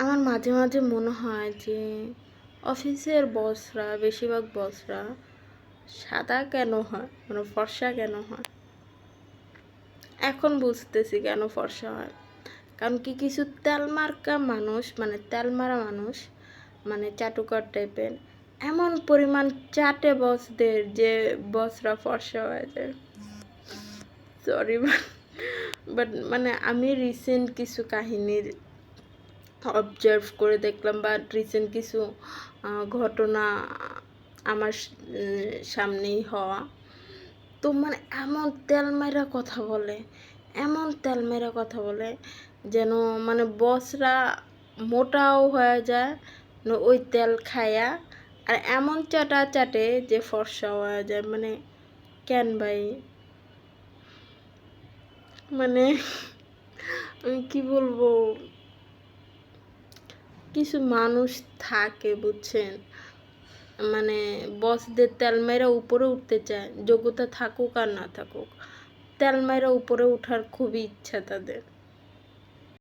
আমার মাঝে মাঝে মনে হয় যে অফিসের বসরা, বেশিরভাগ বসরা সাদা কেন হয়, মানে ফর্সা কেন হয়। এখন বুঝতেছি কেন ফর্সা হয়। কারণ কি কিছু তেলমার্কা মানুষ, মানে তেলমারা মানুষ, মানে চাটুকার টাইপের এমন পরিমাণ চাটে বসদের যে বসরা ফর্সা হয়ে যায়। সরি, বাট মানে আমি রিসেন্ট কিছু কাহিনীর অবজার্ভ করে দেখলাম, বা রিসেন্ট কিছু ঘটনা আমার সামনেই হওয়া। তো মানে এমন তেলমেরা কথা বলে, এমন তেলমেরা কথা বলে যেন মানে বসরা মোটাও হয়ে যায় ওই তেল খায়া, আর এমন চাটা চাটে যে ফর্সা হয়ে যায়। মানে কেন ভাই, মানে আমি কি বলবো, কিছু মানুষ থাকে বুঝছেন, মানে বসদের তেল মেরা উপরে উঠতে চায়, যোগ্যতা থাকুক আর না থাকুক, তেল মেরা উপরে ওঠার খুবই ইচ্ছা তাদের।